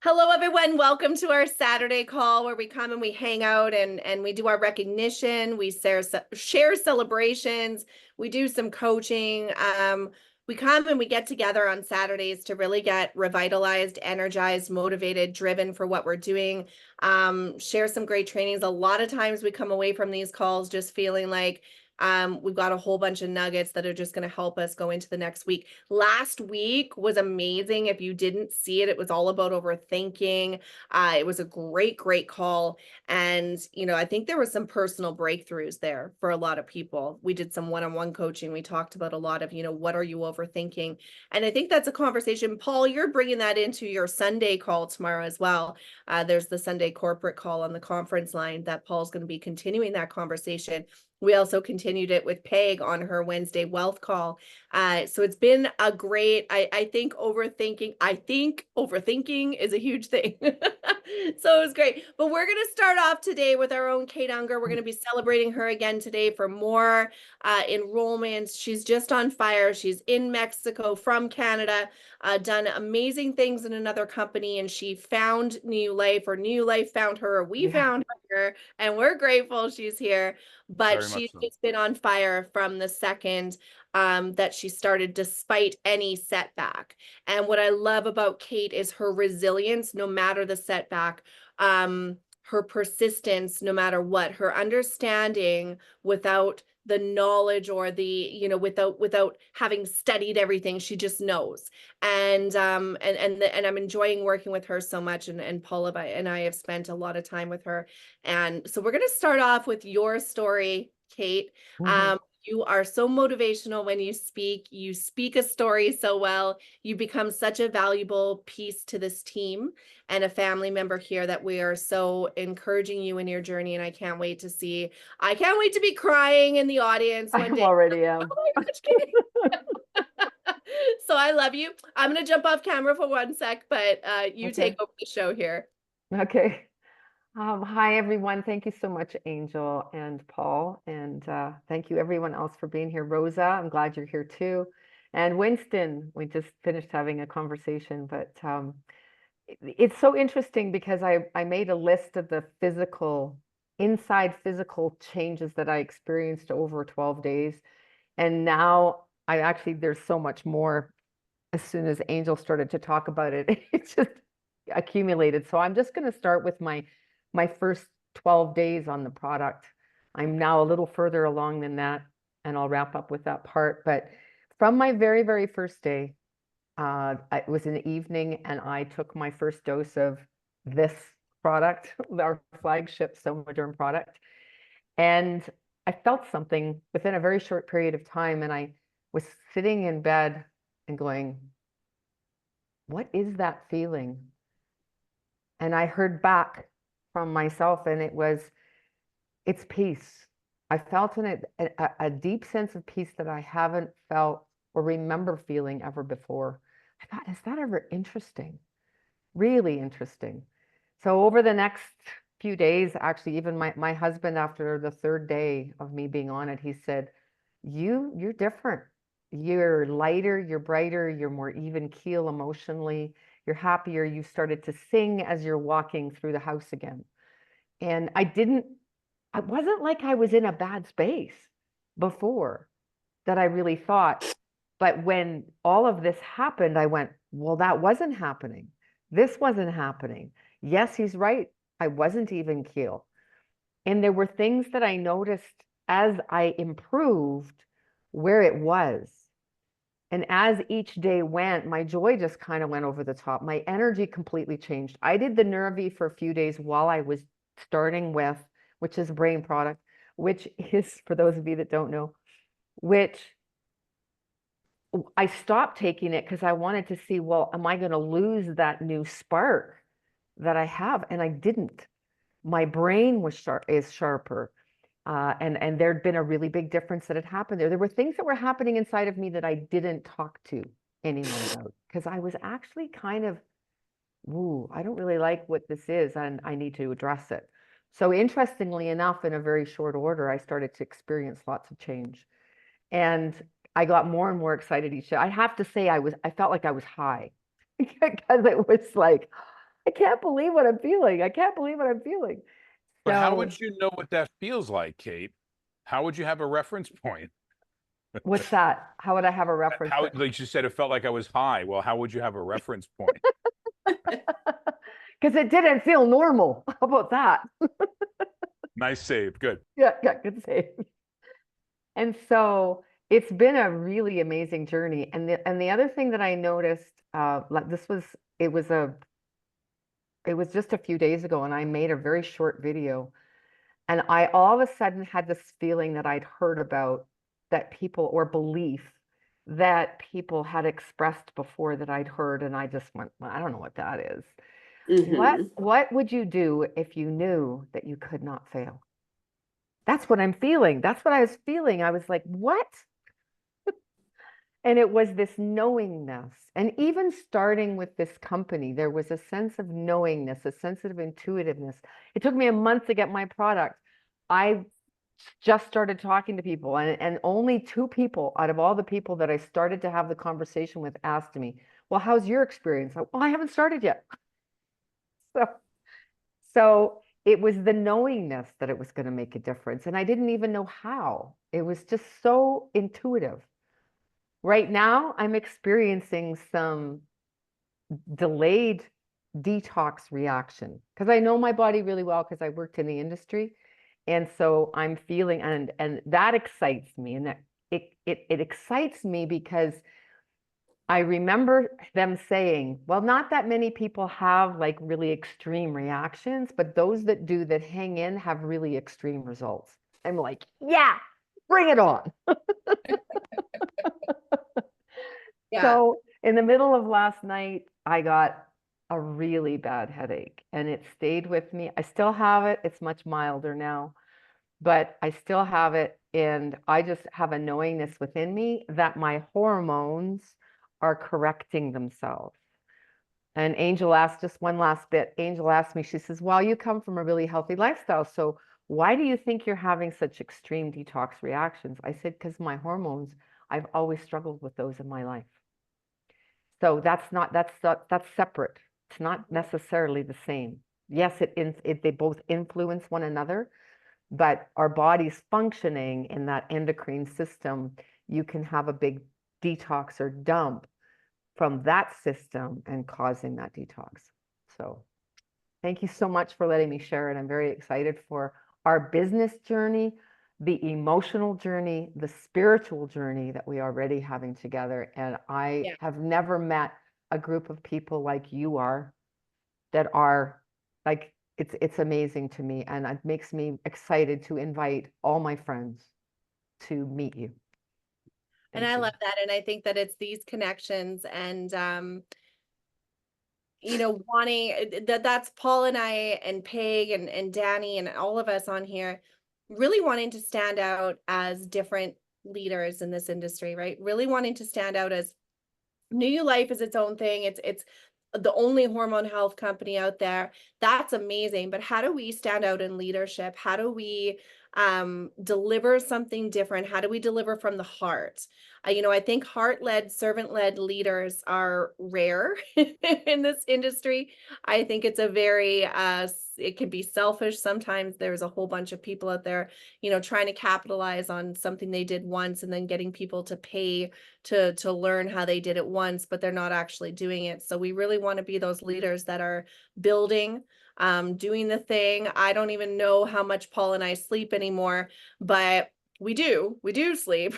Hello, everyone. Welcome to our Saturday call where we come and we hang out and we do our recognition. We share celebrations. We do some coaching. We come and we get together on Saturdays to really get revitalized, energized, motivated, driven for what we're doing. Share some great trainings. A lot of times we come away from these calls just feeling like we've got a whole bunch of nuggets that are just going to help us go into the next week. Last week was amazing. If you didn't see it, it was all about overthinking. It was a great, great call. And, I think there was some personal breakthroughs there for a lot of people. We did some one-on-one coaching. We talked about a lot of, what are you overthinking? And I think that's a conversation. Paul, you're bringing that into your Sunday call tomorrow as well. There's the Sunday corporate call on the conference line that Paul's going to be continuing that conversation. We also continued it with Peg on her Wednesday wealth call. So it's been a great, I think overthinking is a huge thing. So it was great. But we're going to start off today with our own Kate Unger. We're going to be celebrating her again today for more enrollments. She's just on fire. She's in Mexico from Canada, done amazing things in another company, and she found New Life, or New Life found her, or we found her, and we're grateful she's here. But Very much she's so. just been on fire from the second that she started, despite any setback. And what I love about Kate is her resilience, no matter the setback, her persistence, no matter what, her understanding without the knowledge or without having studied everything. She just knows. And I'm enjoying working with her so much. And Paula and I have spent a lot of time with her. And so we're going to start off with your story, Kate. You are so motivational when you speak. You speak a story so well. You become such a valuable piece to this team and a family member here that we are so encouraging you in your journey. And I can't wait to be crying in the audience one I day. already am. Oh my gosh, Kate. So I love you. I'm going to jump off camera for one sec, but you take over the show here. Okay. Hi, everyone. Thank you so much, Angel and Paul. And thank you, everyone else, for being here. Rosa, I'm glad you're here too. And Winston, we just finished having a conversation, but it's so interesting because I made a list of the inside physical changes that I experienced over 12 days. And now there's so much more. As soon as Angel started to talk about it, it just accumulated. So I'm just going to start with my first 12 days on the product. I'm now a little further along than that, and I'll wrap up with that part. But from my very, very first day, it was in the evening, and I took my first dose of this product, our flagship Somadderm product. And I felt something within a very short period of time, and I was sitting in bed and going, what is that feeling? And I heard back from myself, and it's peace. I felt in it a deep sense of peace that I haven't felt or remember feeling ever before. I thought, is that ever interesting? Really interesting. So over the next few days, actually, even my husband, after the third day of me being on it, he said, you're different. You're lighter, you're brighter, you're more even keel emotionally, you're happier. You started to sing as you're walking through the house again. And I wasn't like I was in a bad space before that I really thought. But when all of this happened, I went, well, that wasn't happening. This wasn't happening. Yes, he's right. I wasn't even keel. And there were things that I noticed as I improved where it was. And as each day went, my joy just kind of went over the top. My energy completely changed. I did the Nervy for a few days while I was starting with, which is brain product, which is, for those of you that don't know, which I stopped taking it because I wanted to see, well, am I going to lose that new spark that I have? And I didn't. My brain is sharper. And there'd been a really big difference that had happened there. There were things that were happening inside of me that I didn't talk to anyone about because I was actually kind of, ooh, I don't really like what this is, and I need to address it. So interestingly enough, in a very short order, I started to experience lots of change. And I got more and more excited each day. I have to say, I felt like I was high because it was like, I can't believe what I'm feeling. I can't believe what I'm feeling. But how So would you know what that feels like, Kate? How would you have a reference point? what's that? How would I have a reference How, point? like you said, it felt like I was high. Well, how would you have a reference point? Because it didn't feel normal. How about that? Nice save. Good. Yeah, yeah, good save. And so it's been a really amazing journey. And the other thing that I noticed, like this was it was just a few days ago, and I made a very short video, and I all of a sudden had this feeling that I'd heard about that people or belief that people had expressed before that I'd heard, and I just went, well, I don't know what that is. What would you do if you knew that you could not fail? That's what I'm feeling. That's what I was feeling. I was like, what? And it was this knowingness. And even starting with this company, there was a sense of knowingness, a sense of intuitiveness. It took me a month to get my product. I just started talking to people, and only 2 people out of all the people that I started to have the conversation with asked me, well, how's your experience? Well, I haven't started yet. So, so it was the knowingness that it was going to make a difference. And I didn't even know how. It was just so intuitive. Right now, I'm experiencing some delayed detox reaction because I know my body really well because I worked in the industry. And so I'm feeling, and that excites me. And that it excites me because I remember them saying, well, not that many people have like really extreme reactions, but those that do that hang in have really extreme results. I'm like, yeah, bring it on. Yeah. So in the middle of last night, I got a really bad headache and it stayed with me. I still have it. It's much milder now, but I still have it. And I just have a knowingness within me that my hormones are correcting themselves. And Angel asked just one last bit. Angel asked me, she says, well, you come from a really healthy lifestyle. So why do you think you're having such extreme detox reactions? I said, because my hormones, I've always struggled with those in my life. So that's separate. It's not necessarily the same. Yes, they both influence one another, but our body's functioning in that endocrine system. You can have a big detox or dump from that system and causing that detox. So thank you so much for letting me share it. I'm very excited for our business journey, the emotional journey, the spiritual journey that we are already having together. And I have never met a group of people like you are that are like, it's amazing to me. And it makes me excited to invite all my friends to meet you. And I love that. And I think that it's these connections and, wanting that's Paul and I and Peg and Danny and all of us on here really wanting to stand out as different leaders in this industry, right? Really wanting to stand out as New Life is its own thing. It's the only hormone health company out there. That's amazing. But how do we stand out in leadership? How do we deliver something different? How do we deliver from the heart? I think heart-led, servant-led leaders are rare in this industry. I think it's a very, it can be selfish. Sometimes there's a whole bunch of people out there, trying to capitalize on something they did once and then getting people to pay to learn how they did it once, but they're not actually doing it. So we really want to be those leaders that are building, doing the thing. I don't even know how much Paul and I sleep anymore, but we do sleep.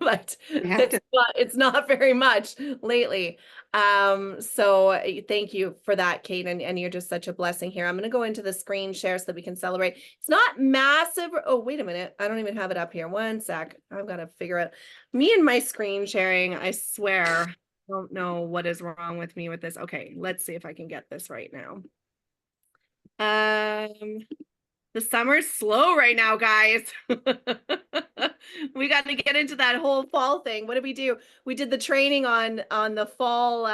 But it's not very much lately. So thank you for that, Kate, and you're just such a blessing here. I'm going to go into the screen share so that we can celebrate. It's not massive. Oh, wait a minute. I don't even have it up here. One sec. I've got to figure out me and my screen sharing. I swear, I don't know what is wrong with me with this. Okay, let's see if I can get this right now. The summer's slow right now, guys. We got to get into that whole fall thing. What did we do? We did the training on the fall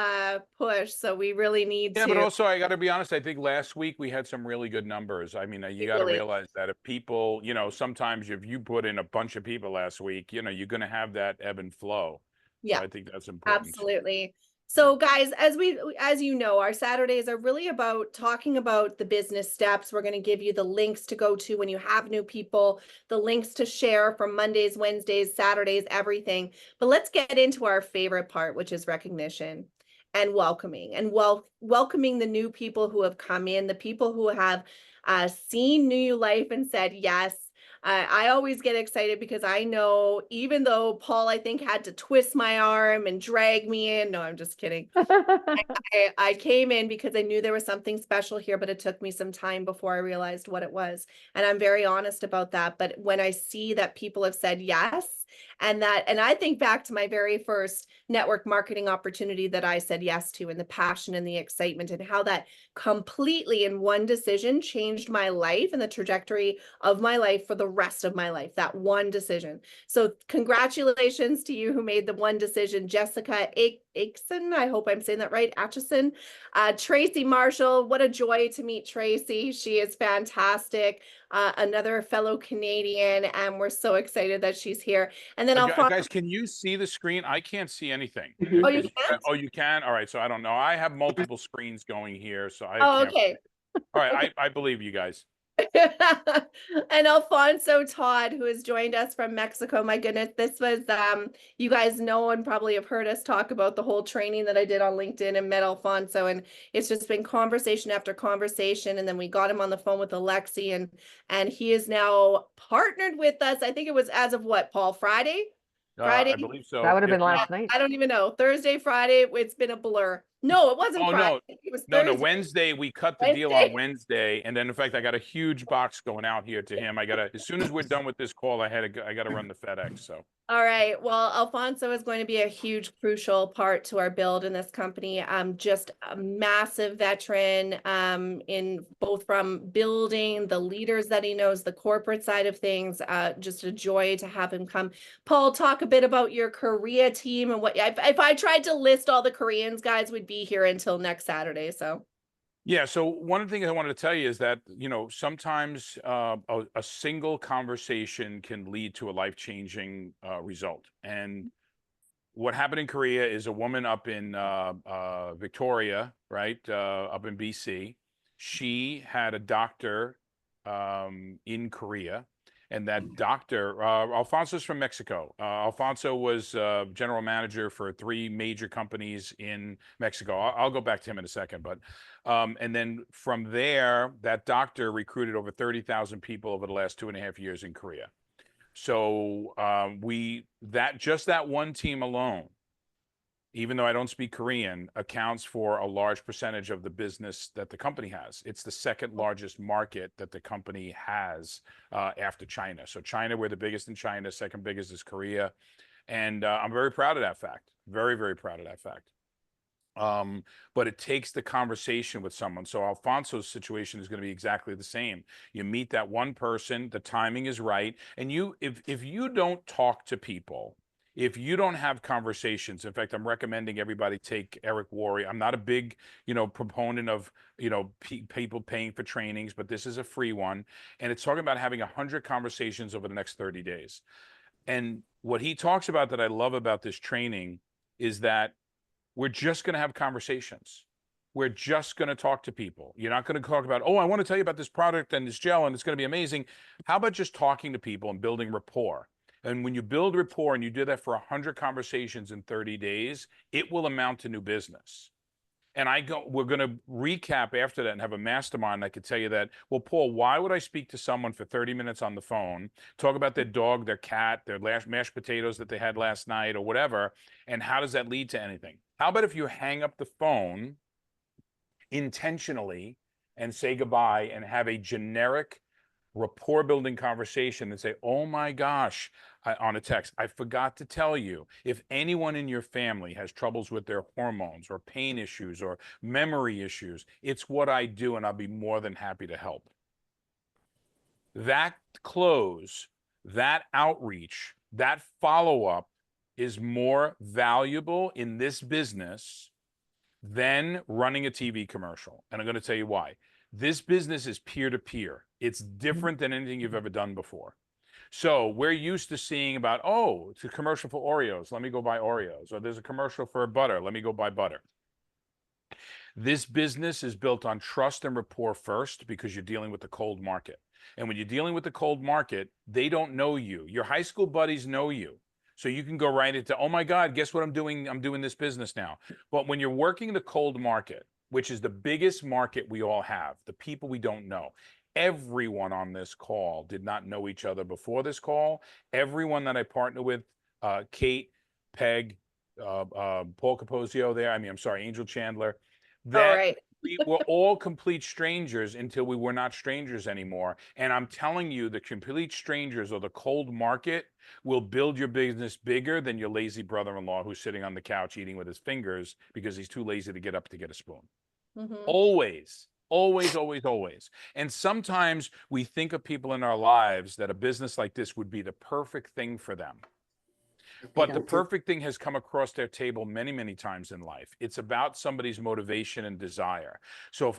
push, so we really need to. Yeah, but also I got to be honest. I think last week we had some really good numbers. I mean, you got to realize that if people, sometimes if you put in a bunch of people last week, you're going to have that ebb and flow. Yeah, so I think that's important. Absolutely. So guys, as you know, our Saturdays are really about talking about the business steps. We're going to give you the links to go to when you have new people, the links to share from Mondays, Wednesdays, Saturdays, everything. But let's get into our favorite part, which is recognition and welcoming, and welcoming the new people who have come in, the people who have seen New Life and said yes. I always get excited because I know, even though Paul, I think, had to twist my arm and drag me in. No, I'm just kidding. I came in because I knew there was something special here, but it took me some time before I realized what it was. And I'm very honest about that. But when I see that people have said yes, and I think back to my very first network marketing opportunity that I said yes to, and the passion and the excitement, and how that completely in one decision changed my life and the trajectory of my life for the rest of my life, that one decision. So congratulations to you who made the one decision, Jessica Aitchison. I hope I'm saying that right. Atchison. Tracy Marshall. What a joy to meet Tracy. She is fantastic. Another fellow Canadian, and we're so excited that she's here. And then Guys, can you see the screen? I can't see anything. Oh, you can't? Oh, you can? All right. So I don't know. I have multiple screens going here, so I Oh, can't. okay. All right. I believe you guys. And Alfonso Todd, who has joined us from Mexico. My goodness, this was you guys know and probably have heard us talk about the whole training that I did on LinkedIn and met Alfonso, and it's just been conversation after conversation. And then we got him on the phone with Alexi, and he is now partnered with us. I think it was as of what, Paul? Friday? I believe so. That would have been last night. I don't even know. Thursday, Friday, it's been a blur. No, it wasn't Oh, Friday. no. It was No, Thursday. Wednesday. We cut the deal on Wednesday. And then, in fact, I got a huge box going out here to him. As soon as we're done with this call, I got to run the FedEx. So. All right. Well, Alfonso is going to be a huge, crucial part to our build in this company. Just a massive veteran in both from building, the leaders that he knows, the corporate side of things. Just a joy to have him come. Paul, talk a bit about your Korea team and what. If I tried to list all the Koreans, guys, would be here until next Saturday. So. Yeah. So one of the things I wanted to tell you is that, sometimes a single conversation can lead to a life-changing result. And what happened in Korea is a woman up in Victoria, right, up in BC. She had a doctor in Korea. And that doctor, Alfonso's from Mexico. Alfonso was general manager for 3 major companies in Mexico. I'll go back to him in a second. But and then from there, that doctor recruited over 30,000 people over the last 2.5 years in Korea. So that one team alone, even though I don't speak Korean, accounts for a large percentage of the business that the company has. It's the second largest market that the company has after China. So China, we're the biggest in China. Second biggest is Korea. And I'm very proud of that fact. Very, very proud of that fact. But it takes the conversation with someone. So Alfonso's situation is going to be exactly the same. You meet that one person, the timing is right. And if you don't talk to people, if you don't have conversations, in fact, I'm recommending everybody take Eric Worre. I'm not a big, proponent of, people paying for trainings, but this is a free one. And it's talking about having 100 conversations over the next 30 days. And what he talks about that I love about this training is that we're just going to have conversations. We're just going to talk to people. You're not going to talk about, oh, I want to tell you about this product and this gel and it's going to be amazing. How about just talking to people and building rapport? And when you build rapport and you do that for 100 conversations in 30 days, it will amount to new business. And we're going to recap after that and have a mastermind. I could tell you that, well, Paul, why would I speak to someone for 30 minutes on the phone, talk about their dog, their cat, their mashed potatoes that they had last night or whatever, and how does that lead to anything? How about if you hang up the phone intentionally and say goodbye and have a generic rapport building conversation and say, oh my gosh, on a text, I forgot to tell you, if anyone in your family has troubles with their hormones or pain issues or memory issues, it's what I do and I'll be more than happy to help. That close, that outreach, that follow-up is more valuable in this business than running a TV commercial. And I'm going to tell you why. This business is peer-to-peer. It's different than anything you've ever done before. So we're used to seeing about, oh, it's a commercial for Oreos. Let me go buy Oreos. Or there's a commercial for butter. Let me go buy butter. This business is built on trust and rapport first because you're dealing with the cold market. And when you're dealing with the cold market, they don't know you. Your high school buddies know you. So you can go right into, oh my God, guess what I'm doing? I'm doing this business now. But when you're working the cold market, which is the biggest market we all have, the people we don't know, everyone on this call did not know each other before this call. Everyone that I partner with, Kate, Peg, Paul Capozio there, I'm sorry, Angel Chandler, All that right. we were all complete strangers until we were not strangers anymore. And I'm telling you, the complete strangers or the cold market will build your business bigger than your lazy brother-in-law who's sitting on the couch eating with his fingers because he's too lazy to get up to get a spoon. Always, always, always, always. And sometimes we think of people in our lives that a business like this would be the perfect thing for them. But the perfect thing has come across their table many, many times in life. It's about somebody's motivation and desire. So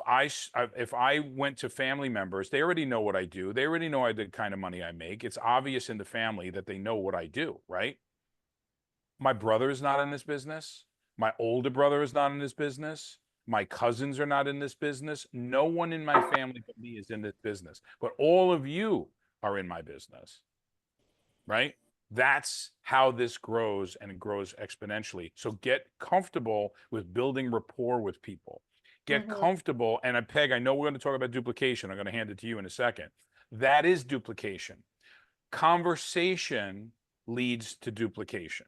if I went to family members, they already know what I do. They already know the kind of money I make. It's obvious in the family that they know what I do, right? My brother is not in this business. My older brother is not in this business. My cousins are not in this business. No one in my family but me is in this business. But all of you are in my business, right? That's how this grows, and it grows exponentially. So get comfortable with building rapport with people. Get comfortable. And Peg, I know we're going to talk about duplication. I'm going to hand it to you in a second. That is duplication. Conversation leads to duplication.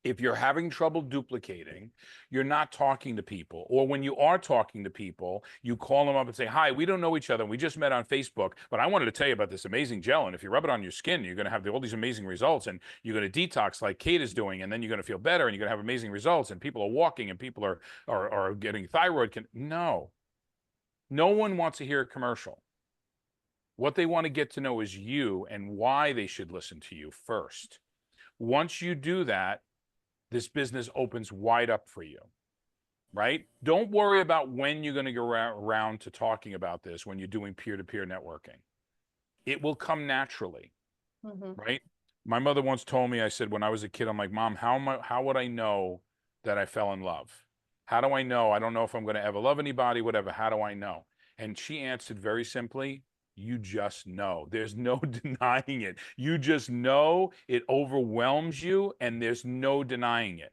If you're having trouble duplicating, you're not talking to people. Or when you are talking to people, you call them up and say, hi, we don't know each other. We just met on Facebook, but I wanted to tell you about this amazing gel. And if you rub it on your skin, you're going to have all these amazing results. And you're going to detox like Kate is doing. And then you're going to feel better and you're going to have amazing results. And people are walking and people are getting thyroid. No, no one wants to hear a commercial. What they want to get to know is you and why they should listen to you first. Once you do that, this business opens wide up for you, right? Don't worry about when you're going to go around to talking about this when you're doing peer-to-peer networking. It will come naturally, right? My mother once told me, I said, when I was a kid, I'm like, Mom, how would I know that I fell in love? How do I know? I don't know if I'm going to ever love anybody, whatever. How do I know? And she answered very simply, you just know. There's no denying it. You just know. It overwhelms you, and there's no denying it.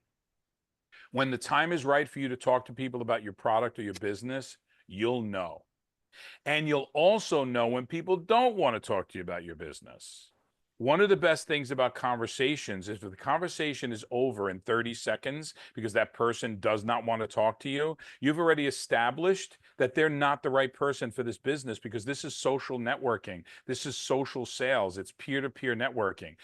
When the time is right for you to talk to people about your product or your business, you'll know. And you'll also know when people don't want to talk to you about your business. One of the best things about conversations is if the conversation is over in 30 seconds because that person does not want to talk to you, you've already established that they're not the right person for this business because this is social networking. This is social sales. It's peer-to-peer networking.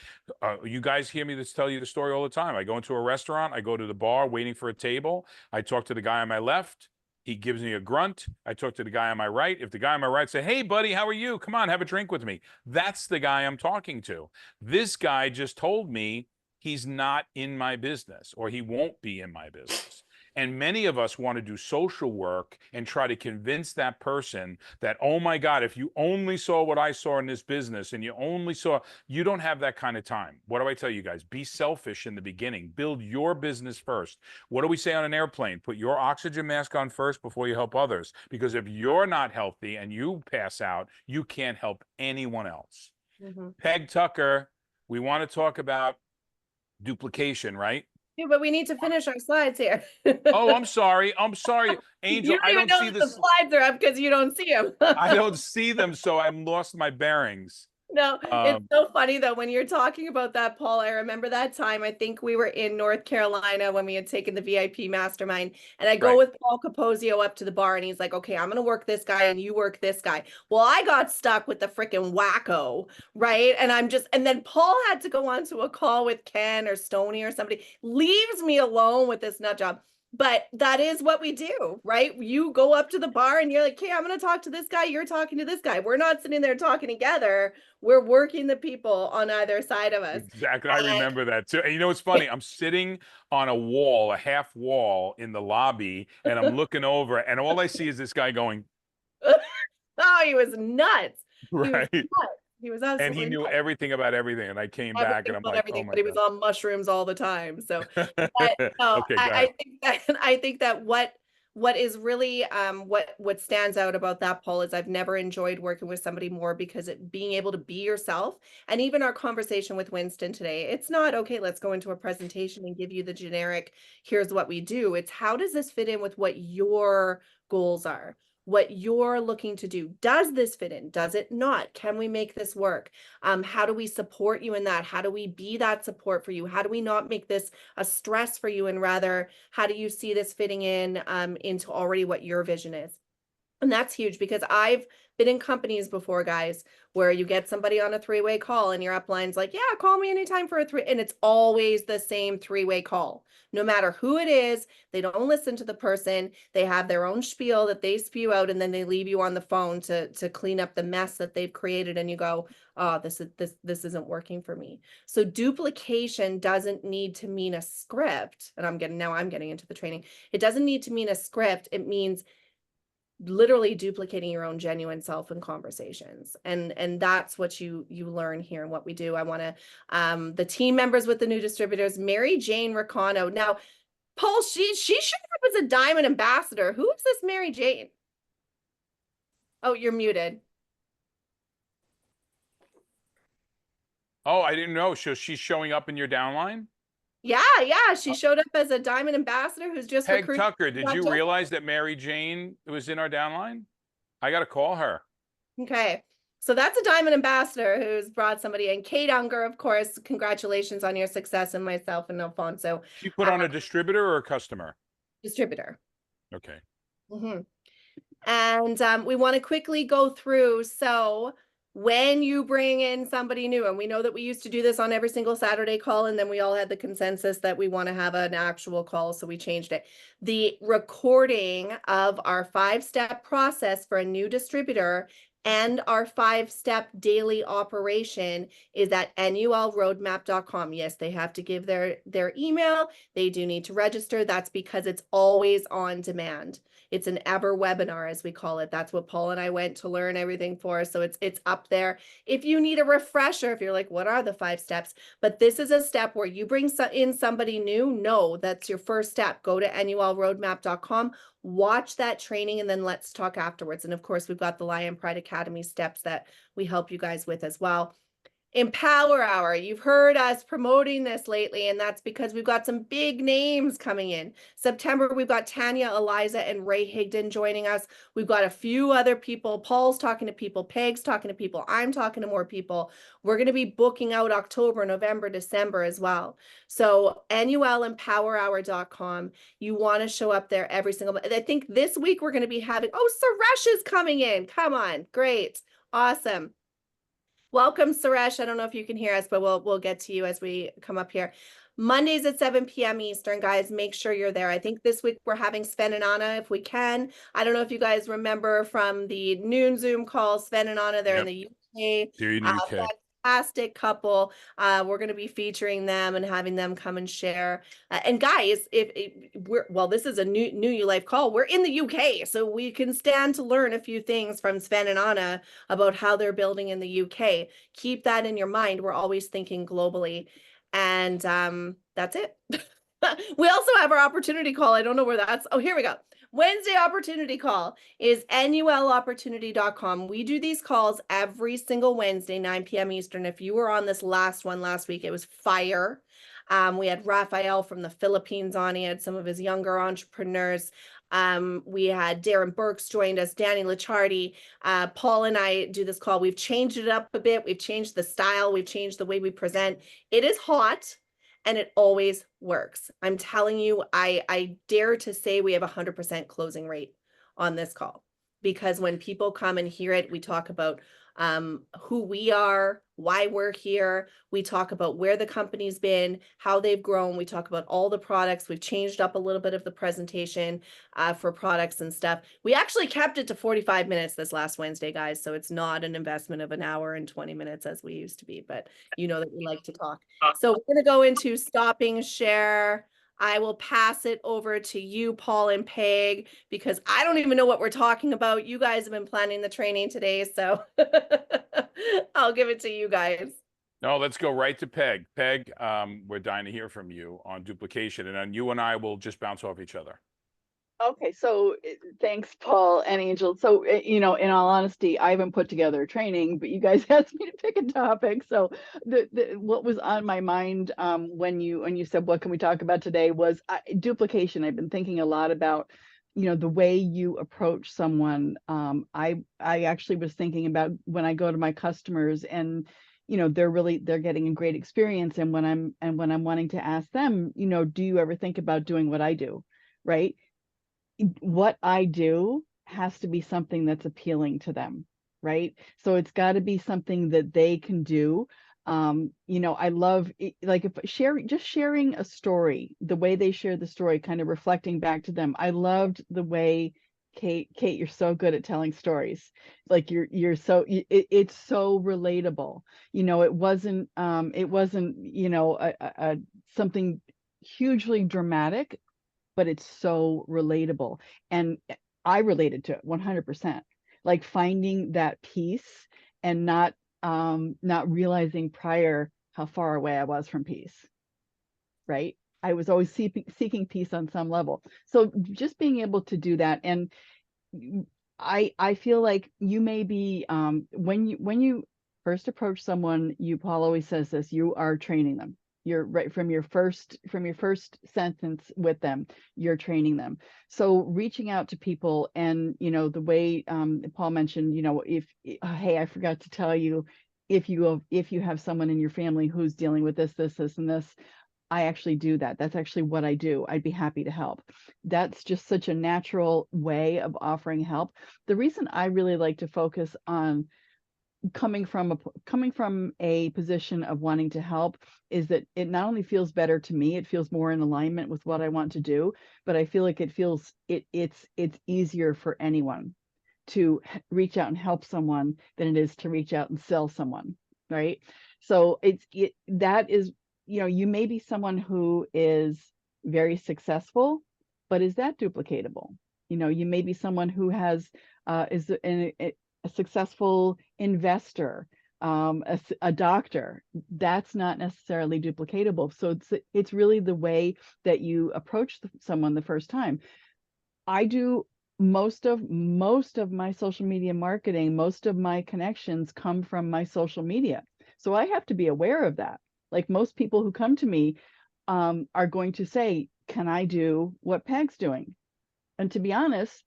You guys hear me tell you the story all the time. I go into a restaurant, I go to the bar waiting for a table. I talk to the guy on my left. He gives me a grunt. I talk to the guy on my right. If the guy on my right say, hey, buddy, how are you? Come on, have a drink with me. That's the guy I'm talking to. This guy just told me he's not in my business or he won't be in my business. And many of us want to do social work and try to convince that person that, oh my God, if you only saw what I saw in this business and you only saw, you don't have that kind of time. What do I tell you guys? Be selfish in the beginning. Build your business first. What do we say on an airplane? Put your oxygen mask on first before you help others. Because if you're not healthy and you pass out, you can't help anyone else. Peg Tucker, we want to talk about duplication, right? Yeah, but we need to finish our slides here. Oh, I'm sorry. I'm sorry, Angel. You don't I even don't know see that the this. slides are up because you don't see them. I don't see them, so I'm lost my bearings. No, it's so funny though, when you're talking about that, Paul, I remember that time, I think we were in North Carolina when we had taken the VIP mastermind, and I go Right. with Paul Capozio up to the bar and he's like, okay, I'm going to work this guy and you work this guy. Well, I got stuck with the freaking wacko, right? And then Paul had to go on to a call with Ken or Stoney or somebody, leaves me alone with this nut job. But that is what we do, right? You go up to the bar and you're like, hey, I'm going to talk to this guy. You're talking to this guy. We're not sitting there talking together. We're working the people on either side of us. Exactly. I remember that too. And you know what's funny? I'm sitting on a wall, a half wall in the lobby, and I'm looking over, and all I see is this guy going, Oh, he was nuts. He was right. nuts. He was And he absolutely knew nuts. everything about everything. And I came back Everything and I'm about like, oh everything, my but he was God. on mushrooms all the time. So, but no, Okay, go I ahead. think that I think that what is really what stands out about that, Paul, is I've never enjoyed working with somebody more because being able to be yourself. And even our conversation with Winston today, it's not okay, let's go into a presentation and give you the generic, here's what we do. It's how does this fit in with what your goals are? What you're looking to do. Does this fit in? Does it not? Can we make this work? How do we support you in that? How do we be that support for you? How do we not make this a stress for you, and rather, how do you see this fitting in into already what your vision is? And that's huge because I've been in companies before, guys, where you get somebody on a three-way call and your upline's like, yeah, call me anytime for a three. And it's always the same three-way call. No matter who it is, they don't listen to the person. They have their own spiel that they spew out, and then they leave you on the phone to clean up the mess that they've created. And you go, oh, this isn't working for me. So duplication doesn't need to mean a script. And I'm getting into the training. It doesn't need to mean a script. It means literally duplicating your own genuine self in conversations, and that's what you learn here and what we do. I want to the team members with the new distributors, Mary Jane Ricano. Now, Paul, she showed up as a diamond ambassador. Who is this Mary Jane? Oh, you're muted. Oh, I didn't know. So she's showing up in your downline? Yeah, she showed up as a diamond ambassador who's just Peg recruited. Tucker, did you realize that Mary Jane was in our downline? I got to call her. Okay. So that's a diamond ambassador who's brought somebody in. Kate Unger, of course, congratulations on your success, and myself and Alfonso. She put on a distributor or a customer? Distributor. Okay. Mm-hmm. And we want to quickly go through. So when you bring in somebody new, and we know that we used to do this on every single Saturday call, and then we all had the consensus that we want to have an actual call, so we changed it. The recording of our 5-step process for a new distributor and our 5-step daily operation is at nulroadmap.com. Yes, they have to give their email. They do need to register. That's because it's always on demand. It's an ever webinar, as we call it. That's what Paul and I went to learn everything for. So it's up there. If you need a refresher, if you're like, what are the 5 steps? But this is a step where you bring in somebody new. No, that's your first step. Go to nulroadmap.com, watch that training, and then let's talk afterwards. And of course, we've got the Lion Pride Academy steps that we help you guys with as well. Empower Hour. You've heard us promoting this lately, and that's because we've got some big names coming in. September, we've got Tanya, Eliza, and Ray Higdon joining us. We've got a few other people. Paul's talking to people. Peg's talking to people. I'm talking to more people. We're going to be booking out October, November, December as well. So nulempowerhour.com. You want to show up there every single month. I think this week we're going to be having, Suresh is coming in. Come on. Great. Awesome. Welcome, Suresh. I don't know if you can hear us, but we'll get to you as we come up here. Mondays at 7 p.m. Eastern, guys. Make sure you're there. I think this week we're having Sven and Anna if we can. I don't know if you guys remember from the noon Zoom call, Sven and Anna, they're in the UK. They're in the UK. Fantastic couple. We're going to be featuring them and having them come and share. And guys, if this is a new You Life call. We're in the UK, so we can stand to learn a few things from Sven and Anna about how they're building in the UK. Keep that in your mind. We're always thinking globally. And that's it. We also have our opportunity call. I don't know where that's. Oh, here we go. Wednesday opportunity call is nulopportunity.com. We do these calls every single Wednesday, 9 p.m. Eastern. If you were on this last one last week, it was fire. We had Raphael from the Philippines on. He had some of his younger entrepreneurs. We had Darren Burks joined us, Danny Lichardi. Paul and I do this call. We've changed it up a bit. We've changed the style. We've changed the way we present. It is hot. And it always works. I'm telling you, I dare to say we have 100% closing rate on this call, because when people come and hear it, we talk about who we are, why we're here. We talk about where the company's been, how they've grown. We talk about all the products. We've changed up a little bit of the presentation for products and stuff. We actually kept it to 45 minutes this last Wednesday, guys. So it's not an investment of an hour and 20 minutes as we used to be, but you know that we like to talk. So we're going to go into stopping share. I will pass it over to you, Paul and Peg, because I don't even know what we're talking about. You guys have been planning the training today, so I'll give it to you guys. No, let's go right to Peg. Peg, we're dying to hear from you on duplication, and then you and I will just bounce off each other. Okay, so thanks, Paul and Angel. So, you know, in all honesty, I haven't put together a training, but you guys asked me to pick a topic. So, what was on my mind when you said what can we talk about today was duplication. I've been thinking a lot about, you know, the way you approach someone. I actually was thinking about when I go to my customers and, you know, they're getting a great experience, and when I'm wanting to ask them, you know, do you ever think about doing what I do, right? What I do has to be something that's appealing to them, right? So it's got to be something that they can do. You know, I love like if sharing a story, the way they share the story, kind of reflecting back to them. I loved the way Kate, you're so good at telling stories. Like you're so it's so relatable. You know, it wasn't you know a something hugely dramatic, but it's so relatable. And I related to it 100%. Like finding that peace and not realizing prior how far away I was from peace, right? I was always seeking peace on some level. So just being able to do that. And I feel like you may be when you first approach someone, Paul always says this, you are training them. You're right from your first sentence with them, you're training them. So reaching out to people, and you know, the way Paul mentioned, you know, if hey, I forgot to tell you, if you have someone in your family who's dealing with this and this, I actually do that. That's actually what I do. I'd be happy to help. That's just such a natural way of offering help. The reason I really like to focus on coming from a position of wanting to help is that it not only feels better to me, it feels more in alignment with what I want to do, but I feel like it's easier for anyone to reach out and help someone than it is to reach out and sell someone, right? So that is, you know, you may be someone who is very successful, but is that duplicatable? You know, you may be someone who has is a successful investor, a doctor. That's not necessarily duplicatable. So it's really the way that you approach someone the first time. I do most of my social media marketing, most of my connections come from my social media. So I have to be aware of that. Like most people who come to me are going to say, can I do what Peg's doing? And to be honest,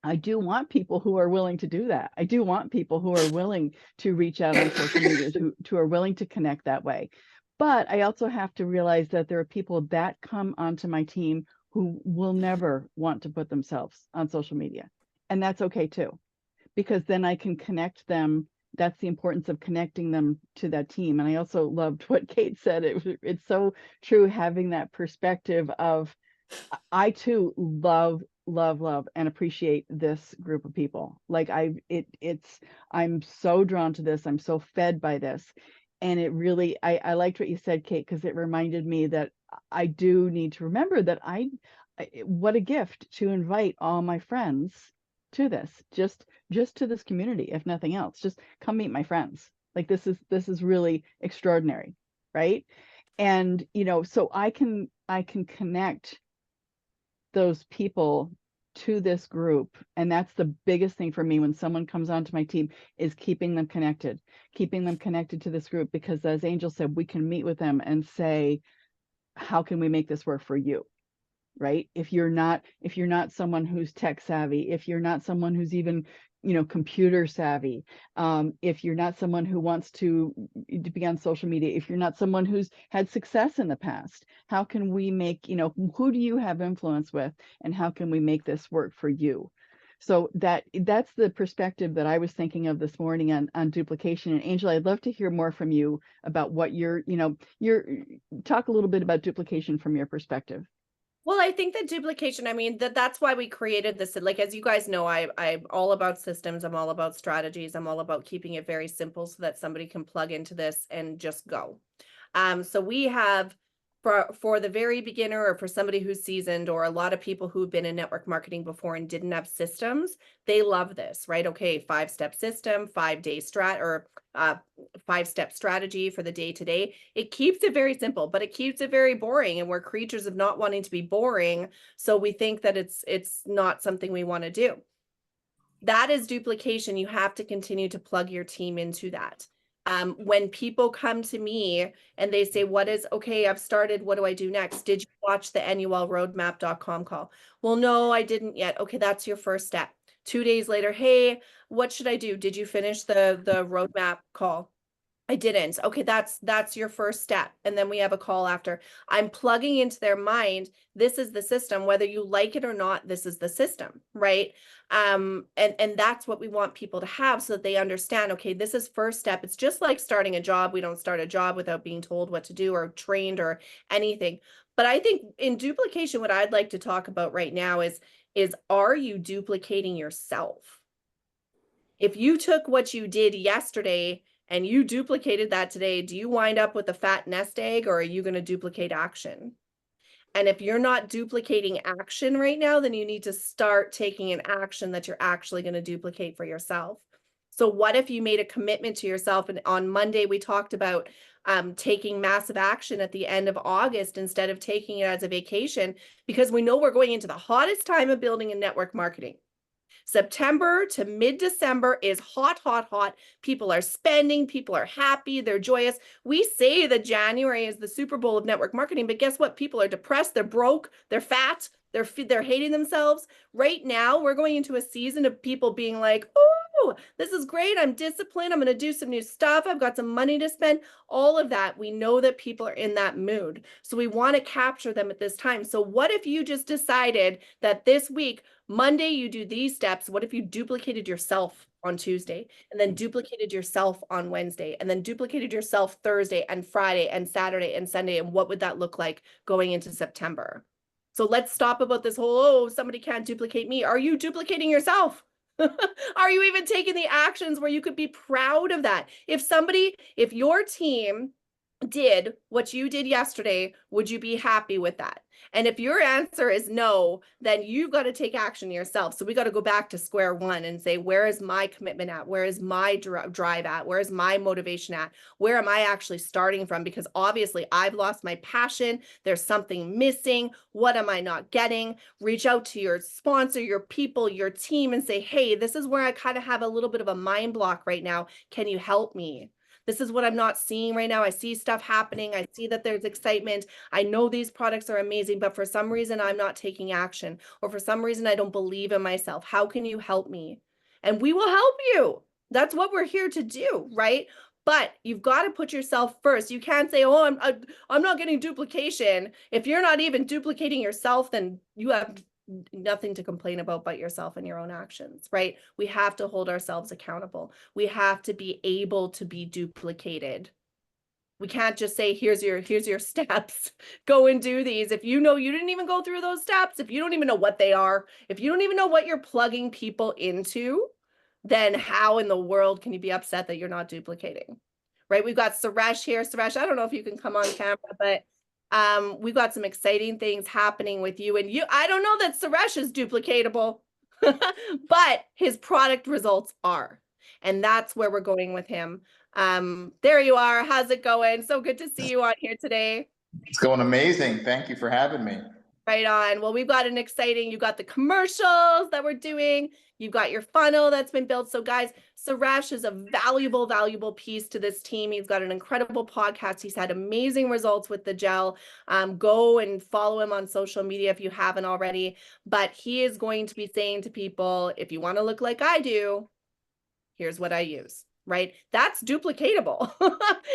I do want people who are willing to do that. I do want people who are willing to reach out on social media, who are willing to connect that way. But I also have to realize that there are people that come onto my team who will never want to put themselves on social media. And that's okay too, because then I can connect them. That's the importance of connecting them to that team. And I also loved what Kate said. It's so true, having that perspective of, I too love and appreciate this group of people. Like I'm so drawn to this. I'm so fed by this. And it really, I liked what you said, Kate, because it reminded me that I do need to remember that what a gift to invite all my friends to this, just to this community, if nothing else. Just come meet my friends. Like this is really extraordinary, right? And you know, so I can connect those people to this group. And that's the biggest thing for me when someone comes onto my team, is keeping them connected to this group. Because as Angel said, we can meet with them and say, how can we make this work for you? Right? If you're not someone who's tech savvy, if you're not someone who's even, you know, computer savvy, if you're not someone who wants to be on social media, if you're not someone who's had success in the past, how can we make, you know, who do you have influence with, and how can we make this work for you? So that's the perspective that I was thinking of this morning on duplication. And Angela, I'd love to hear more from you about what talk a little bit about duplication from your perspective. Well, I think that duplication, I mean, that's why we created this. Like, as you guys know, I'm all about systems. I'm all about strategies. I'm all about keeping it very simple so that somebody can plug into this and just go. So we have for the very beginner or for somebody who's seasoned or a lot of people who've been in network marketing before and didn't have systems, they love this, right? Okay, 5-step system, 5-day strat or 5-step strategy for the day-to-day. It keeps it very simple, but it keeps it very boring, and we're creatures of not wanting to be boring, so we think that it's not something we want to do. That is duplication. You have to continue to plug your team into that. When people come to me and they say, okay, I've started, what do I do next? Did you watch the NULroadmap.com call? Well, no, I didn't yet. Okay, that's your first step. 2 days later, hey, what should I do? Did you finish the roadmap call? I didn't. Okay, that's your first step. And then we have a call after. I'm plugging into their mind, this is the system, whether you like it or not, this is the system, right? And that's what we want people to have so that they understand, okay, this is first step. It's just like starting a job. We don't start a job without being told what to do or trained or anything. But I think in duplication, what I'd like to talk about right now is are you duplicating yourself? If you took what you did yesterday and you duplicated that today, do you wind up with a fat nest egg, or are you going to duplicate action? And if you're not duplicating action right now, then you need to start taking an action that you're actually going to duplicate for yourself. So what if you made a commitment to yourself? And on Monday, we talked about taking massive action at the end of August instead of taking it as a vacation, because we know we're going into the hottest time of building and network marketing. September to mid-December is hot, hot, hot. People are spending, people are happy, they're joyous. We say that January is the Super Bowl of network marketing, but guess what? People are depressed, they're broke, they're fat, they're hating themselves. Right now, we're going into a season of people being like, oh, this is great. I'm disciplined. I'm going to do some new stuff. I've got some money to spend. All of that. We know that people are in that mood. So we want to capture them at this time. So what if you just decided that this week, Monday, you do these steps? What if you duplicated yourself on Tuesday and then duplicated yourself on Wednesday and then duplicated yourself Thursday and Friday and Saturday and Sunday? And what would that look like going into September? So let's stop about this whole, oh, somebody can't duplicate me. Are you duplicating yourself? Are you even taking the actions where you could be proud of that? If your team did what you did yesterday, would you be happy with that? And if your answer is no, then you've got to take action yourself. So we got to go back to square one and say, where is my commitment at? Where is my drive at? Where is my motivation at? Where am I actually starting from? Because obviously I've lost my passion. There's something missing. What am I not getting? Reach out to your sponsor, your people, your team, and say, hey, this is where I kind of have a little bit of a mind block right now. Can you help me? This is what I'm not seeing right now. I see stuff happening. I see that there's excitement. I know these products are amazing, but for some reason I'm not taking action, or for some reason I don't believe in myself. How can you help me? And we will help you. That's what we're here to do, right? But you've got to put yourself first. You can't say, oh, I'm not getting duplication. If you're not even duplicating yourself, then you have nothing to complain about but yourself and your own actions, right? We have to hold ourselves accountable. We have to be able to be duplicated. We can't just say, here's your steps, go and do these. If you know you didn't even go through those steps, if you don't even know what they are, if you don't even know what you're plugging people into, then how in the world can you be upset that you're not duplicating? Right? We've got Suresh here. Suresh, I don't know if you can come on camera, but we've got some exciting things happening with you. And I don't know that Suresh is duplicatable, but his product results are. And that's where we're going with him. There you are. How's it going? So good to see you on here today. It's going amazing. Thank you for having me. Right on. Well, we've got you got the commercials that we're doing. You've got your funnel that's been built. So guys, Suresh is a valuable piece to this team. He's got an incredible podcast. He's had amazing results with the gel. Go and follow him on social media if you haven't already. But he is going to be saying to people, if you want to look like I do, here's what I use. Right? That's duplicatable.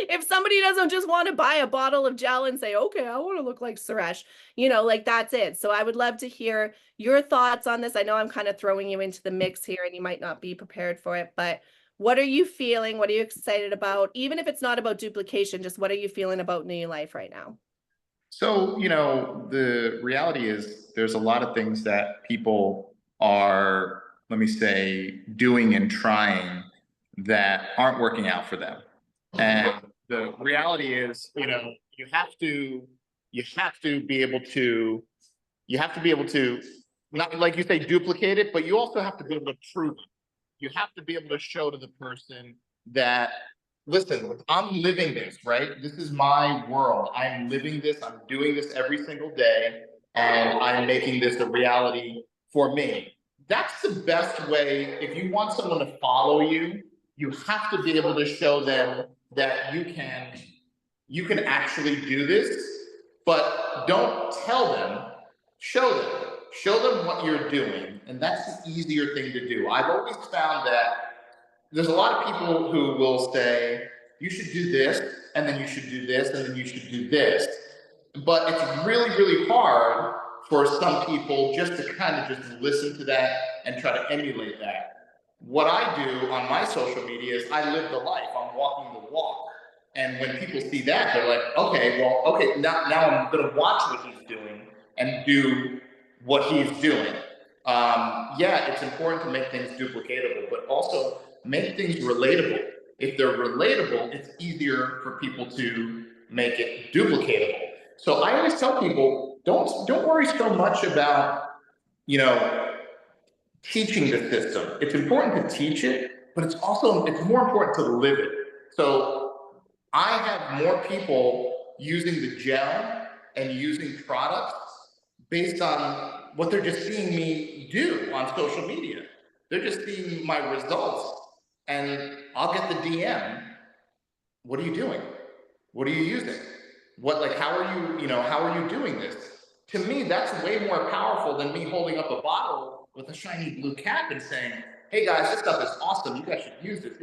If somebody doesn't just want to buy a bottle of gel and say, okay, I want to look like Suresh, like that's it. So I would love to hear your thoughts on this. I know I'm kind of throwing you into the mix here and you might not be prepared for it, but what are you feeling? What are you excited about? Even if it's not about duplication, just what are you feeling about New Life right now? So, the reality is there's a lot of things that people are, let me say, doing and trying that aren't working out for them. And the reality is, you have to you have to be able to, not like you say, duplicate it, but you also have to be able to prove it. You have to be able to show to the person that, listen, I'm living this, right? This is my world. I'm living this. I'm doing this every single day, and I'm making this a reality for me. That's the best way. If you want someone to follow you, you have to be able to show them that you can actually do this, but don't tell them, show them. Show them what you're doing, and that's the easier thing to do. I've always found that there's a lot of people who will say, you should do this, and then you should do this, and then you should do this. But it's really, really hard for some people just to kind of just listen to that and try to emulate that. What I do on my social media is I live the life. I'm walking the walk. And when people see that, they're like, okay, well, okay, now I'm going to watch what he's doing and do what he's doing. Yeah, it's important to make things duplicatable, but also make things relatable. If they're relatable, it's easier for people to make it duplicatable. So I always tell people, don't worry so much about, teaching the system. It's important to teach it, but it's more important to live it. So I have more people using the gel and using products based on what they're just seeing me do on social media. They're just seeing my results, and I'll get the DM. What are you doing? What are you using? How are you doing this? To me, that's way more powerful than me holding up a bottle with a shiny blue cap and saying, hey guys, this stuff is awesome. You guys should use this,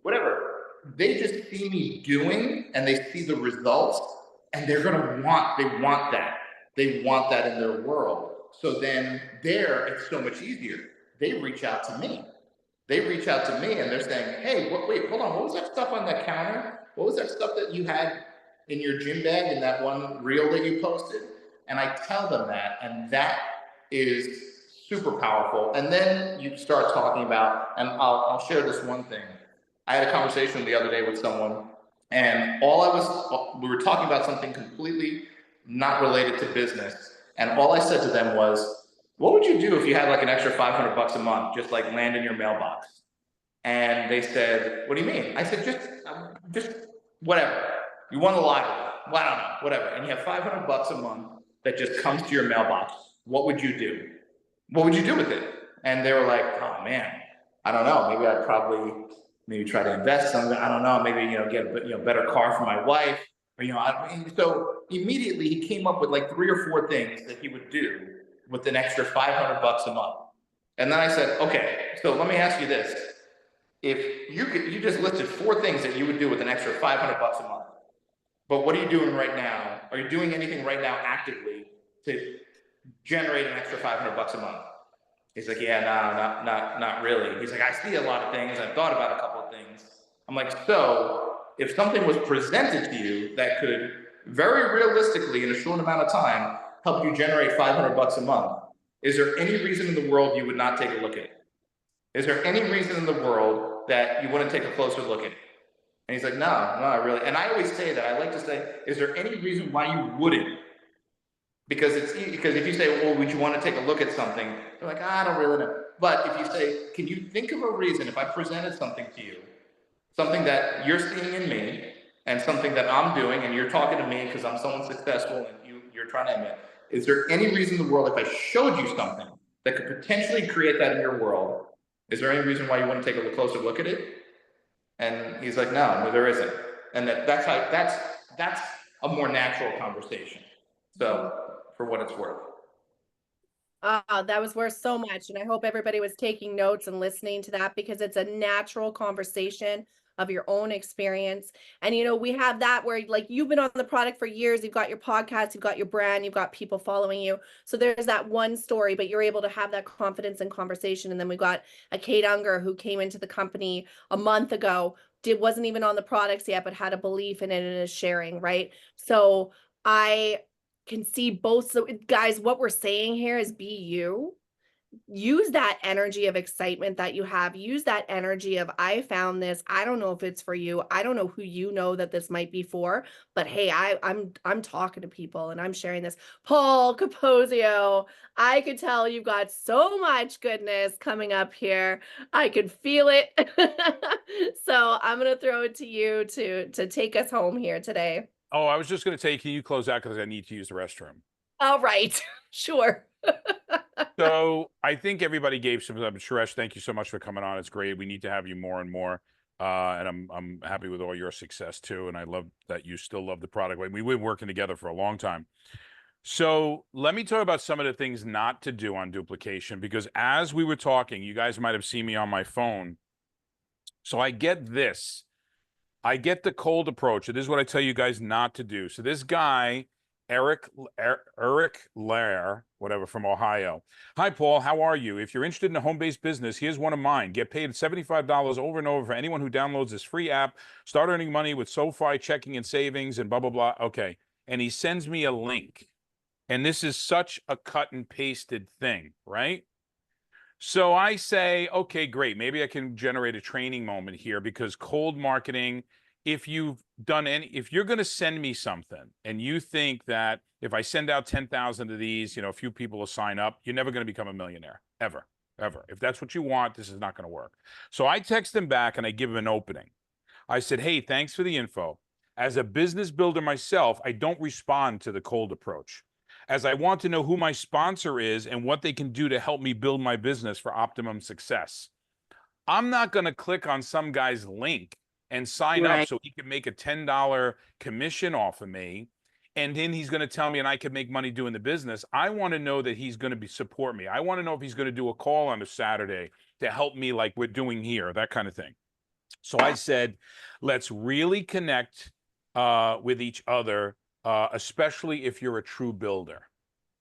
whatever. They just see me doing, and they see the results, and they want that. They want that in their world. So then it's so much easier. They reach out to me. And they're saying, hey, wait, hold on. What was that stuff on that counter? What was that stuff that you had in your gym bag in that one reel that you posted? And I tell them that, and that is super powerful. And then you start talking about, and I'll share this one thing. I had a conversation the other day with someone, and we were talking about something completely not related to business. And all I said to them was, what would you do if you had like an extra $500 a month, just like land in your mailbox? And they said, what do you mean? I said, just whatever. You won the lottery. Well, I don't know, whatever. And you have $500 a month that just comes to your mailbox. What would you do? What would you do with it? And they were like, oh man, I don't know. Maybe I'd probably try to invest some. I don't know. Maybe, get a better car for my wife. Or, so immediately he came up with like 3 or 4 things that he would do with an extra $500 a month. And then I said, okay, so let me ask you this. If you just listed 4 things that you would do with an extra $500 a month, but what are you doing right now? Are you doing anything right now actively to generate an extra $500 a month? He's like, yeah, no, not really. He's like, I see a lot of things. I've thought about a couple of things. I'm like, so if something was presented to you that could very realistically in a short amount of time help you generate $500 a month, is there any reason in the world you would not take a look at it? Is there any reason in the world that you wouldn't take a closer look at it? And he's like, no, not really. And I always say that. I like to say, is there any reason why you wouldn't? Because if you say, well, would you want to take a look at something? They're like, I don't really know. But if you say, can you think of a reason if I presented something to you, something that you're seeing in me and something that I'm doing, and you're talking to me because I'm someone successful and you're trying to admit, is there any reason in the world if I showed you something that could potentially create that in your world, is there any reason why you wouldn't take a closer look at it? And he's like, no, there isn't. And that's a more natural conversation. So for what it's worth. That was worth so much. And I hope everybody was taking notes and listening to that, because it's a natural conversation of your own experience. And, we have that where like you've been on the product for years, you've got your podcast, you've got your brand, you've got people following you. So there's that one story, but you're able to have that confidence and conversation. And then we got a Kate Unger who came into the company a month ago, wasn't even on the products yet, but had a belief in it and is sharing, right? So I can see both. So guys, what we're saying here is be you. use that energy of excitement that you have, use that energy of, I found this, I don't know if it's for you, I don't know who you know that this might be for, but hey, I'm talking to people and I'm sharing this. Paul Capozio, I could tell you've got so much goodness coming up here. I could feel it. So I'm gonna throw it to you to take us home here today. Oh, I was just going to tell you, can you close out because I need to use the restroom. All right, sure. So I think everybody gave some. Suresh, thank you so much for coming on. It's great. We need to have you more and more. And I'm happy with all your success too. And I love that you still love the product. We've been working together for a long time. So let me talk about some of the things not to do on duplication, because as we were talking, you guys might have seen me on my phone. So I get this. I get the cold approach. This is what I tell you guys not to do. So this guy, Eric Lair, whatever, from Ohio. Hi, Paul. How are you? If you're interested in a home-based business, here's one of mine. Get paid $75 over and over for anyone who downloads this free app. Start earning money with SoFi checking and savings and blah, blah, blah. Okay. And he sends me a link. And this is such a cut and pasted thing, right? So I say, okay, great. Maybe I can generate a training moment here, because cold marketing, if you're going to send me something and you think that if I send out 10,000 of these, a few people will sign up, you're never going to become a millionaire, ever, ever. If that's what you want, this is not going to work. So I text him back and I give him an opening. I said, hey, thanks for the info. As a business builder myself, I don't respond to the cold approach, as I want to know who my sponsor is and what they can do to help me build my business for optimum success. I'm not going to click on some guy's link and sign up so he can make a $10 commission off of me, and then he's going to tell me and I can make money doing the business. I want to know that he's going to support me. I want to know if he's going to do a call on a Saturday to help me like we're doing here, that kind of thing. So I said, let's really connect with each other, especially if you're a true builder,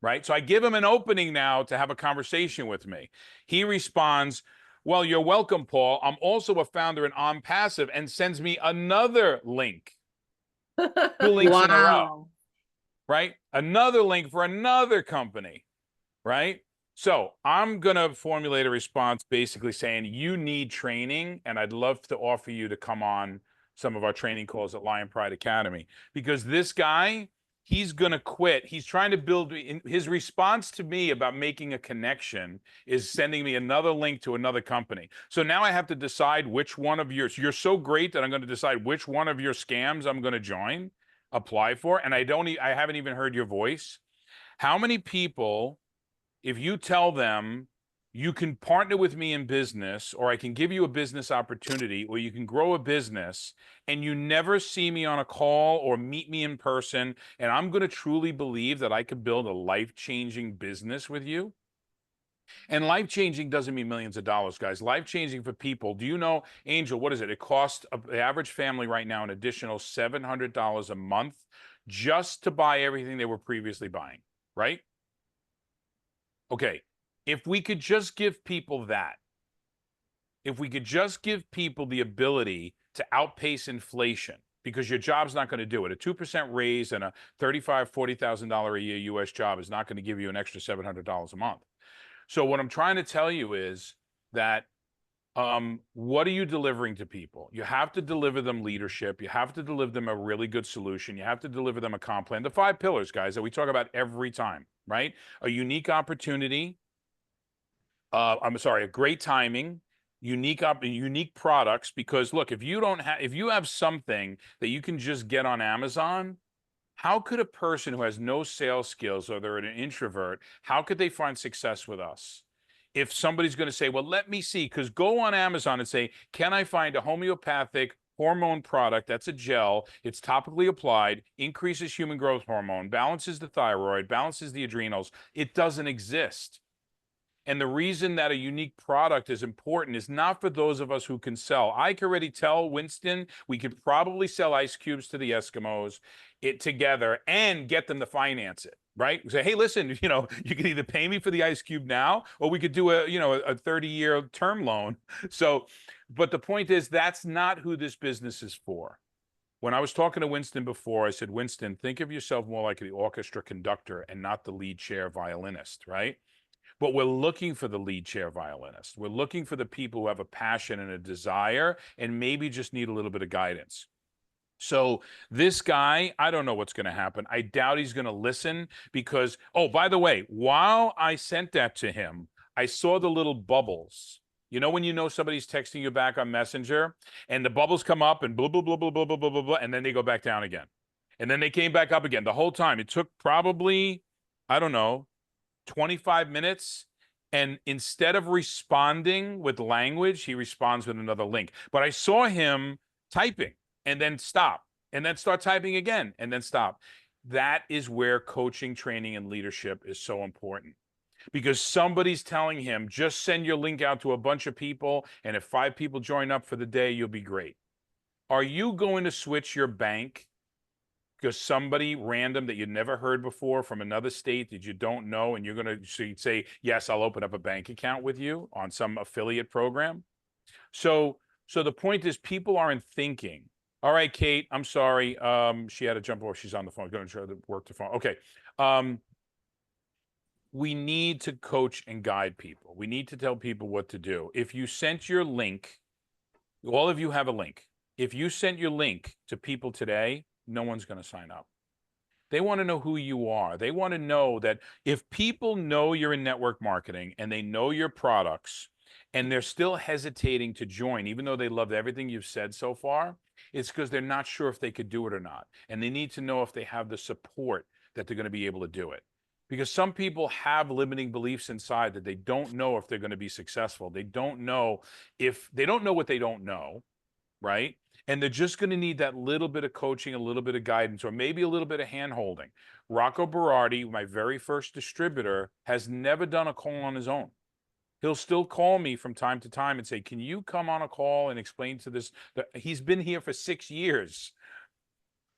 right? So I give him an opening now to have a conversation with me. He responds, well, you're welcome, Paul. I'm also a founder in On Passive, and sends me another link. 2 links in a row, right? Another link for another company, right? So I'm going to formulate a response basically saying you need training, and I'd love to offer you to come on some of our training calls at Lion Pride Academy, because this guy, he's going to quit. He's trying to build. His response to me about making a connection is sending me another link to another company. So now I have to decide which one of yours. You're so great that I'm going to decide which one of your scams I'm going to join, apply for. And I haven't even heard your voice. How many people, if you tell them you can partner with me in business, or I can give you a business opportunity, or you can grow a business, and you never see me on a call or meet me in person, and I'm going to truly believe that I could build a life-changing business with you? And life-changing doesn't mean millions of dollars, guys. Life-changing for people. Do you know, Angel, what is it? It costs the average family right now an additional $700 a month just to buy everything they were previously buying, right? Okay, if we could just give people that, if we could just give people the ability to outpace inflation, because your job's not going to do it. A 2% raise and a $35,000, $40,000 a year U.S. job is not going to give you an extra $700 a month. So what I'm trying to tell you is that what are you delivering to people? You have to deliver them leadership. You have to deliver them a really good solution. You have to deliver them a comp plan. The 5 pillars, guys, that we talk about every time, right? A unique opportunity. A great timing, unique products. Because look, if you have something that you can just get on Amazon, how could a person who has no sales skills, or they're an introvert, how could they find success with us? If somebody's going to say, well, let me see, because go on Amazon and say, can I find a homeopathic hormone product that's a gel, it's topically applied, increases human growth hormone, balances the thyroid, balances the adrenals? It doesn't exist. And the reason that a unique product is important is not for those of us who can sell. I can already tell Winston we could probably sell ice cubes to the Eskimos together and get them to finance it, right? Say, hey, listen, you can either pay me for the ice cube now, or we could do a 30-year term loan. So, but the point is, that's not who this business is for. When I was talking to Winston before, I said, Winston, think of yourself more like the orchestra conductor and not the lead chair violinist, right? but we're looking for the lead chair violinist. We're looking for the people who have a passion and a desire and maybe just need a little bit of guidance. So this guy, I don't know what's going to happen. I doubt he's going to listen because, oh, by the way, while I sent that to him, I saw the little bubbles. You know when you know somebody's texting you back on Messenger and the bubbles come up and blah, blah, blah, blah, blah, blah, blah, blah, blah, and then they go back down again. And then they came back up again the whole time. It took probably, I don't know, 25 minutes. And instead of responding with language, he responds with another link. But I saw him typing and then stop and then start typing again and then stop. That is where coaching, training, and leadership is so important. Because somebody's telling him, just send your link out to a bunch of people, and if 5 people join up for the day, you'll be great. Are you going to switch your bank because somebody random that you'd never heard before from another state that you don't know, and you're going to say, yes, I'll open up a bank account with you on some affiliate program? So the point is, people aren't thinking. All right, Kate, I'm sorry. She had to jump off. She's on the phone. Going to try to work the phone. Okay. We need to coach and guide people. We need to tell people what to do. If you sent your link, all of you have a link. If you sent your link to people today, no one's going to sign up. They want to know who you are. They want to know that if people know you're in network marketing and they know your products and they're still hesitating to join, even though they love everything you've said so far, it's because they're not sure if they could do it or not. And they need to know if they have the support that they're going to be able to do it. Because some people have limiting beliefs inside that they don't know if they're going to be successful. They don't know what they don't know, right? And they're just going to need that little bit of coaching, a little bit of guidance, or maybe a little bit of hand-holding. Rocco Berardi, my very first distributor, has never done a call on his own. He'll still call me from time to time and say, can you come on a call and explain to this? He's been here for 6 years,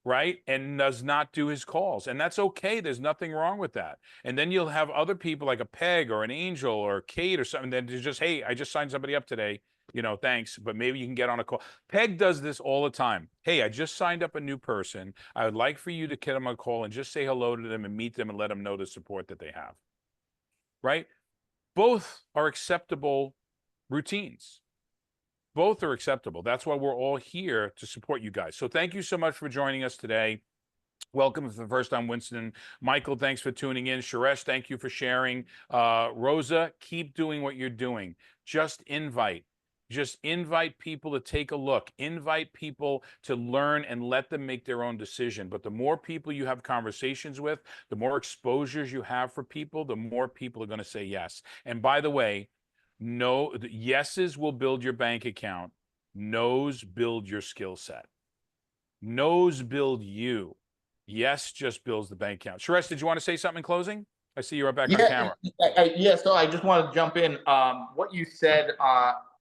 right? And does not do his calls. And that's okay. There's nothing wrong with that. And then you'll have other people like a Peg or an Angel or Kate or something that just, hey, I just signed somebody up today. You know, thanks, but maybe you can get on a call. Peg does this all the time. Hey, I just signed up a new person. I would like for you to get them on a call and just say hello to them and meet them and let them know the support that they have, right? Both are acceptable routines. Both are acceptable. That's why we're all here to support you guys. So thank you so much for joining us today. Welcome for the first time, Winston. Michael, thanks for tuning in. Suresh, thank you for sharing. Rosa, keep doing what you're doing. Just invite people to take a look. Invite people to learn and let them make their own decision. But the more people you have conversations with, the more exposures you have for people, the more people are going to say yes. And by the way, no, yeses will build your bank account. Nos build your skill set. Nos build you. Yes just builds the bank account. Suresh, did you want to say something in closing? I see you're back on camera. Yeah, so I just want to jump in. What you said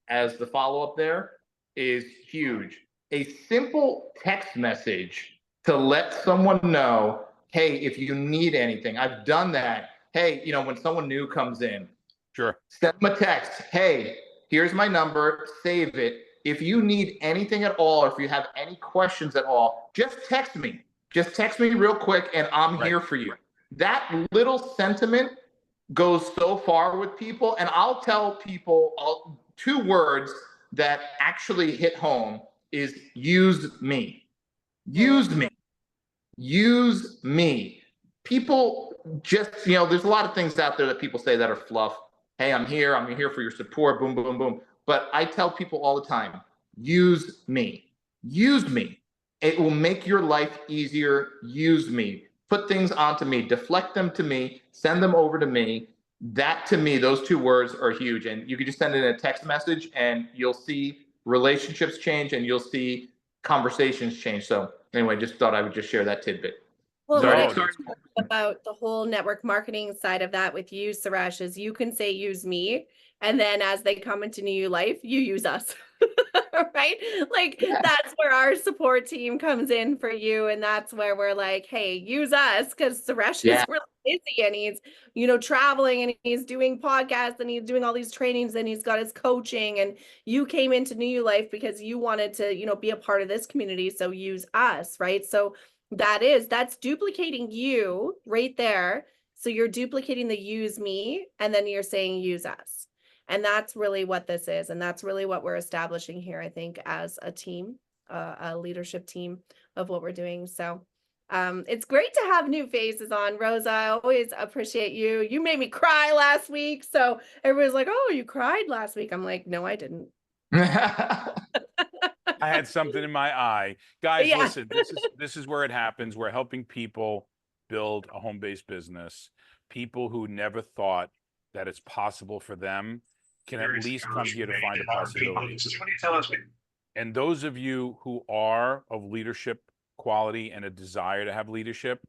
as the follow-up there is huge. A simple text message to let someone know, hey, if you need anything. I've done that. Hey, when someone new comes in, Sure. send them a text. Hey, here's my number. Save it. If you need anything at all, or if you have any questions at all, just text me. Just text me real quick, and I'm here for you. That little sentiment goes so far with people. And I'll tell people 2 words that actually hit home is use me. Use me. Use me. People just, there's a lot of things out there that people say that are fluff. Hey, I'm here for your support, boom, boom, boom. But I tell people all the time, use me. Use me. It will make your life easier. Use me. Put things onto me. Deflect them to me. Send them over to me. That, to me, those 2 words are huge. And you can just send it in a text message and you'll see relationships change and you'll see conversations change. So anyway, just thought I would just share that tidbit. Well, Sorry. what I love about the whole network marketing side of that with you, Suresh, is you can say use me, and then as they come into new life, you use us. Right? Like that's where our support team comes in for you. And that's where we're like, hey, use us, because Suresh is really busy and he's, traveling and he's doing podcasts and he's doing all these trainings and he's got his coaching, and you came into New Life because you wanted to, be a part of this community. So use us, right? So that's duplicating you right there, So you're duplicating the use me, and then you're saying use us. And that's really what this is. And that's really what we're establishing here, I think, as a team, a leadership team of what we're doing. So it's great to have new faces on. Rosa, I always appreciate you. You made me cry last week. So everybody's like, oh, you cried last week. I'm like, no, I didn't. I had something in my eye. Guys, Yeah. listen, this is where it happens. We're helping people build a home-based business. People who never thought that it's possible for them can at least come here to find a possibility. And those of you who are of leadership quality and a desire to have leadership,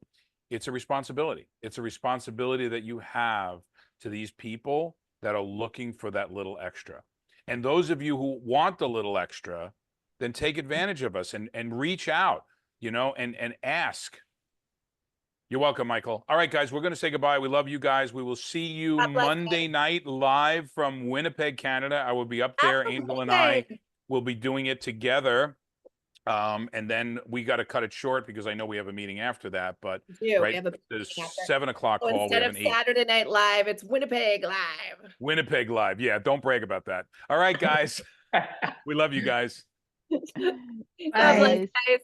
it's a responsibility. It's a responsibility that you have to these people that are looking for that little extra. And those of you who want the little extra, then take advantage of us and reach out, and ask. You're welcome, Michael. All right, guys, we're going to say goodbye. We love you guys. We will see you God bless Monday night live from Winnipeg, Canada. I will be up there. Angel and I will be doing it together. And then we got to cut it short because I know we have a meeting after that, but We have a the 7 o'clock so call. instead of Saturday Night Live, it's Winnipeg Live. Winnipeg Live. Yeah, don't brag about that. All right, guys. We love you guys. God bless, guys.